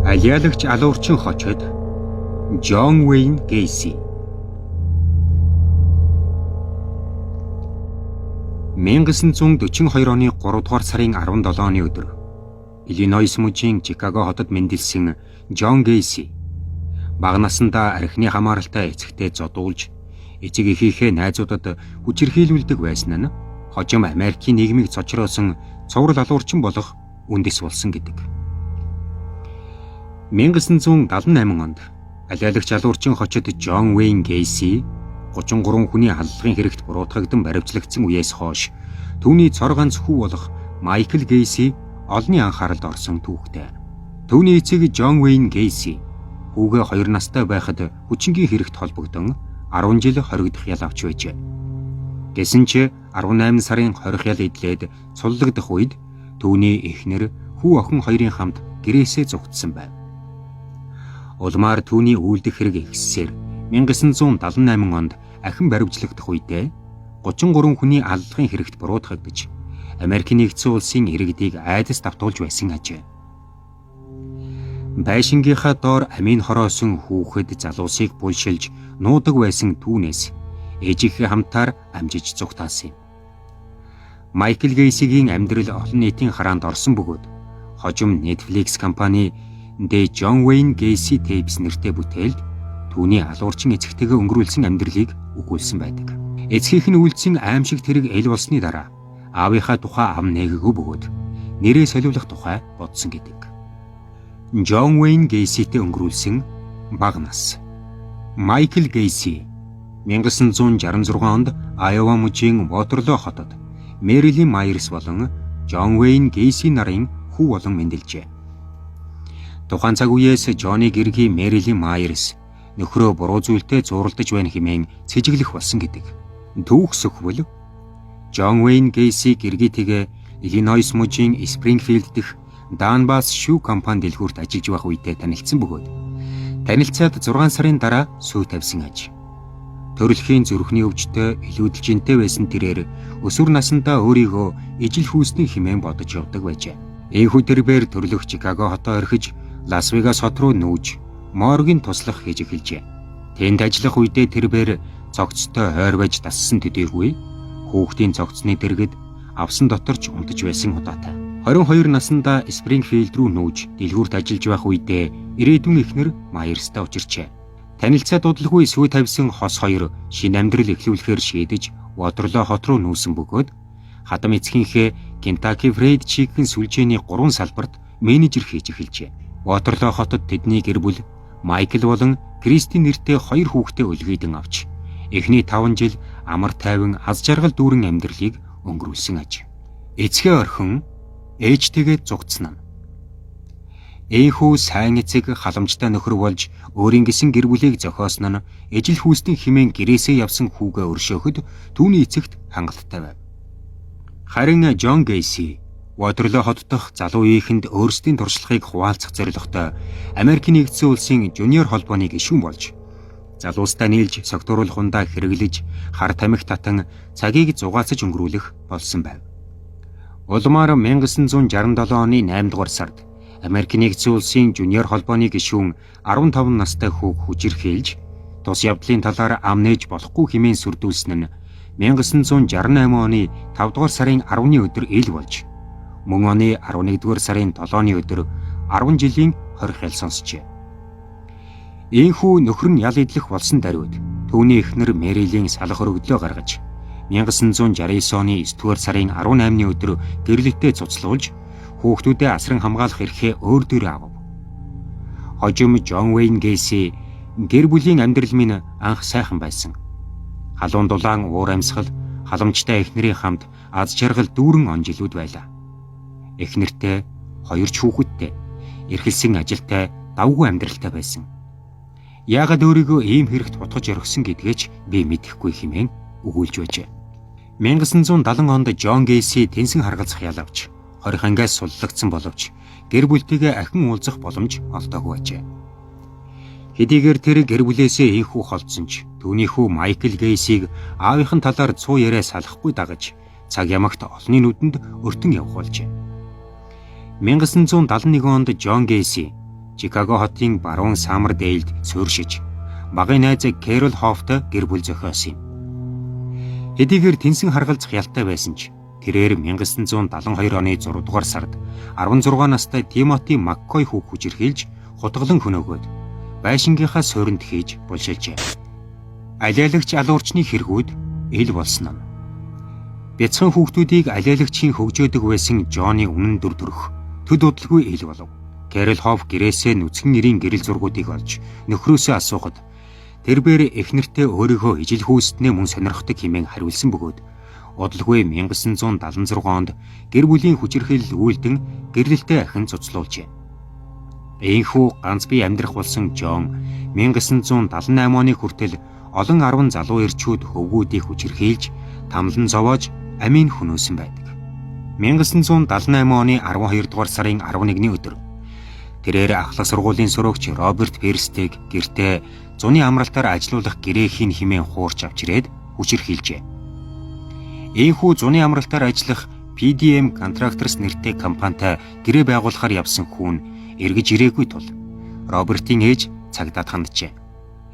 Алиалагч алуурчин хочод Джон Уэйн Гейси 1942 оны 3 дугаар сарын 17-ны өдөр Иллинойс мужийн Чикаго хотод мэндэлсэн Джон Гейси бага насндаа архины хамааралтай эцэгтэй зодуулж эцэг эхийнхээ найзуудад хүчирхийлүүлдэг байсан нь хожим Америкийн нийгмийг цочроосон цуврал алуурчин болох үндэс болсон гэдэг. 1978 онд алиалагч алуурчин хочод Джон Уэйн Гейси 33 хүний халдлагын хэрэгт буруутгагдсан баривчлагдсан үеэс хойш түүний цор ганц хүү болох Майкл Гейси олонний анхааралд орсон түүхтэй. Түүний эцэг Джон Уэйн Гейси хүүгээ 2 настай байхад хүчингийн хэрэгт холбогдсон 10 жил хоригдох ял авч байжээ. Гэсэн ч 18 сарын хорих ял идлээд цуллагдах үед түүний эхнэр хүү охин хоёрын хамт гэрээсээ зугтсан байв. Улмаар түүний үйлдэх хэрэг ихссээр 1978 онд ахин баривчлагдах үедээ 33 хүний алдлахын хэрэгт буруутгагдаж Америкийн нэгдсэн улсын иргэдийг айдас давтуулж байсан ажээ. Байшингийнхаа доор амийн хороосон хүүхэд залуусыг булшилж нуудаг байсан түүнээс ээжийнхээ хамтаар амжиж зугтаасан юм. Майкл Гейсигийн амьдрал олон нийтийн хараанд орсон бөгөөд хожим Netflix компани The John Wayne Gacy Tapes нэртэй бүтээлд түүний алуурчин эцэгтэйгээ өнгөрүүлсэн амьдралыг өгүүлсэн байдаг. Эцгийнх нь үйлдсэн аимшигт хэрэг эл болсны дараа аавынхаа тухай ам нээггүй бөгөөд нэрээ солиулах тухай бодсон гэдэг. Джон Уэйн Гейситэй өнгөрүүлсэн бага нас. Майкл Гейси 1966 онд Айова мужийн Вотерлоо хотод Мэрилин Майерс болон Джон Уэйн Гейси нарын хүү болон мэндэлжээ. Тухайн цаг үеэс Джоны гэргийн Мэрилин Майерс нөхрөө буруу зүйлтэй зууралдаж байна хэмээн цэжиглэх болсон гэдэг. Түүх сөхвөл Джон Уэйн Гейси гэргийтэйгээ Иллинойс мужийн Спрингфилд дэх Данбас шүү компани дэлгүүрт ажиллаж байх үедээ танилцсан бөгөөд танилцаад 6 сарын дараа сүй тавьсан аж. Төрөлхийн зүрхний өвчтөй илүүдэлжинтэй байсан тэрээр өсвөр насндаа өөрийгөө ижил хүүсний хэмээн бодож явдаг байжээ. Энэхүү тэрээр төрлөх Чикаго хотоо орхиж Лас Вегас хот руу нүүж моргийн туслах хийж эхэлжээ. Тэнд ажиллах үедээ тэрээр цогцтой хойр байж дассан төдийгүй хүүхдийн цогцны дэргэд авсан доторч унтаж байсан удаатай. 22 наснда Спрингфилд руу нүүж дэлгүүрт ажиллаж байх үедээ ирээдүйн эхнэр Майерстай учирчээ. Танилцаад удалгүй сүй тавьсан хос хоёр шинэ амьдрал эхлүүлэхээр шийдэж Вотерлоо хот руу нүүсэн бөгөөд хадам эцгийнхээ Kentucky Fried Chicken сүлжээний 3 салбарт менежер хийж эхэлжээ. Вотерлоо хотод тэдний гэр бүл Майкл болон Кристи нэртэй 2 хүүхдээ өлгийдэн авч эхний 5 жил амар тайван аз жаргал дүүрэн амьдралыг өнгөрүүлсэн аж. Эцгээ орхин ээжтэйгээ зугтсан нь. Ээнхүү сайн эцэг халамжтай нөхөр болж өөрийн гисэн гэр бүлийг зохиосон нь ижил хүүсний хэмээн гэрээсээ явсан хүүгээ өршөөхөд түүний эцэгт хангалттай байв. Харин Джон Гейси Вотерлоо хот дахь залуу үеийнхэнд өөрсдийн туршлагыг хуваалцах зорилготой Америкийн нэгдсэн улсын жуниор холбооны гишүүн болж залуустай нийлж согтууруулах ундаа хэрэглэж хар тамхи татан цагийг зугаацаж өнгөрүүлэх болсон байв. Улмаар 1967 оны 8 дугаар сард Америкийн нэгдсэн улсын жуниор холбооны гишүүн 15 настай хүүг хүчирхийлж тус явдлын талаар ам нээж болохгүй хэмээн сүрдүүлсэн нь 1968 оны 5 дугаар сарын 10-ны өдөр ил болж мөн оны 11 дугаар сарын 7-ны өдөр 10 жилийн хорих ял сонсчээ. Ийхүү нөхөр нь ял идлэх болсон даруйд түүний эхнэр Мэрилийн салах өргөдлөө гаргаж 1969 оны 9 дугаар сарын 18-ны өдөр гэрлэлтэд цуцлуулж хүүхдүүдээ асран хамгаалах эрхээ өөр дөр авав. Хожим Джон Уэйн Гейси гэр бүлийн амьдрал минь анх сайхан байсан. Халуун дулаан уур амьсгал халамжтай эхнэрийн хамт аз жаргал дүүрэн он жилүүд байлаа. Эхнэртэй 2 хүүхэдтэй эрхэлсэн ажилтай давгүй амьдралтай байсан. Яагаад өөрийгөө ийм хэрэгт утгаж орхисон гэдгээч би мэдэхгүй хэмээн өгүүлж байжээ. 1970 онд Джон Гейси тэнсэн харгалзах ял авч хорих ангиас суллагдсан боловч гэр бүлтэйгээ ахин уулзах боломж олдоогүй байжээ. Хэдийгээр тэр гэр бүлээсээ ийхүү холдсон ч түүний хүү Майкл Гейсиг аавынхан талаар цуу яриа салахгүй дагаж цаг ямагт олонний нүдэнд өртөн явах болжээ. 1971 онд Джон Гейси Чикаго хотын баруун Саммердейлд суурьшиж багын найз Кэрол Хоффтой гэр бүл зохиосон юм. Хэдийгээр тэнсэн харгалзах ялтай байсан ч тэрээр 1972 оны 6 дугаар сард 16 настай Тимоти Маккой хүүг хүчирхийлж хутгалан хөнөөгөөд байшингийнхаа суурьнд хийж булшилжээ. Алиалагч алуурчны хэрэгүүд ил болсон юм. Бяцхан хүүхдүүдийг алиалагчийн хөгжөөдөг байсан Джоны үнэн дүр төрх төд удалгүй ил болов. Кэрол Хофф гэрээсээ нүцгэн нэрийн гэрэл зургуудыг олж нөхрөөсөө асуухад тэрбээр эхнэртээ өөрийгөө ижил хүүснээ мөн сонирхдаг хэмээн хариулсан бөгөөд удалгүй 1976 онд гэр бүлийн хүчирхийлэл үйлдэн гэрлэлтэд ахин цуцлуулжээ. Ийхүү ганц бие амьдрах болсон Джон 1978 оны хүртэл олон 10 залуу эрчүүд хөвгүүдийг хүчирхийлж тамлан зовоож амийн хөнөөсөн байдаг. 1978 оны 12 дугаар сарын 11-ний өдөр тэрээр ахлах сургуулийн сурагч Роберт Перстийг гэртээ зуны амралтаар ажилуулах гэрээхийн хэмээн хуурч авчирээд хүчирхийлжээ. Ийхүү зуны амралтаар ажиллах PDM Contractors нэртэй компанитай гэрээ байгуулахаар явсан хүн эргэж ирээгүй тул Робертийн ээж цагдаад ханджээ.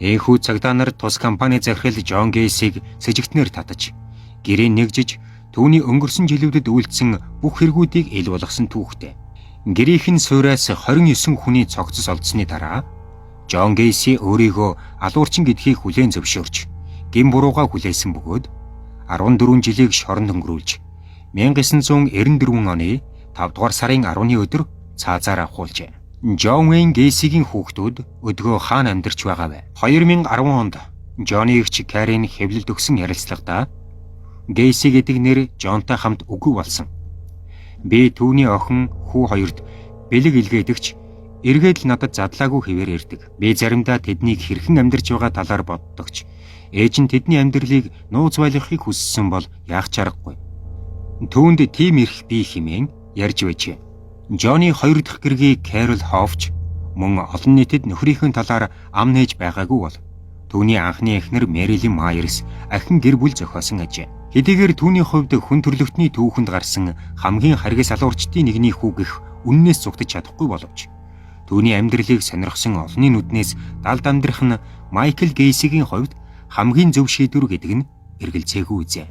Ийхүү цагдаа нар тус компани захирал Джон Гейсийг сэжигтнээр татаж гэрээ нэгжиж түүний өнгөрсөн жилүүдэд үйлдсэн бүх хэрэгүүдийг ил болгосон түүхтэй. Гэрийнхэн суураас 29 хүний цогцос олдсны дараа Джон Гейси өөрийгөө алуурчин гэдгийг хүлээн зөвшөөрч гин бурууга хүлээсэн бөгөөд 14 жилийг шоронд өнгөрүүлж 1994 оны 5 дугаар сарын 10-ны өдөр цаазаар авахулжээ. Джон Уэйн Гейсигийн хүүхдүүд өдгөө хаана амьдарч байгаа вэ? 2010 онд Джоны эгч Карин хэвлэлд өгсөн ярилцлагада Гейси гэдэг нэр Джонтой хамт үгүй болсон. Би түүний охин хүү хоёрд бэлэг илгээдэгч эргээд л надад задлаагүй хэвээр ирдэг. Би заримдаа тэднийг хэрхэн амьдарч байгаа талаар боддогч ээж нь тэдний амьдралыг нууц байлгахыг хүссэн бол яах ч аргагүй. Түүнд тийм ирэх би хэмээн ярьж байжээ. Джоны 2 дахь гэргийн Кэрол Хофф мөн олон нийтэд нөхрийнхөө талаар ам нээж байгаагүй бол түүний анхны эхнэр Мэрилин Майерс ахин гэр бүл зохиосон ажээ. Хэдийгээр түүний хувьд хүн төрлөختний түүхэнд гарсан хамгийн харгас алуурчдын нэгний хүү гэх үннээс зугтаж чадахгүй боловч түүний амьдралыг сонирхсон олонний нүднээс далд амьдрах нь Майкл Гейсигийн хувьд хамгийн зөв шийдвэр гэдэг нь эргэлзээгүй үзээ.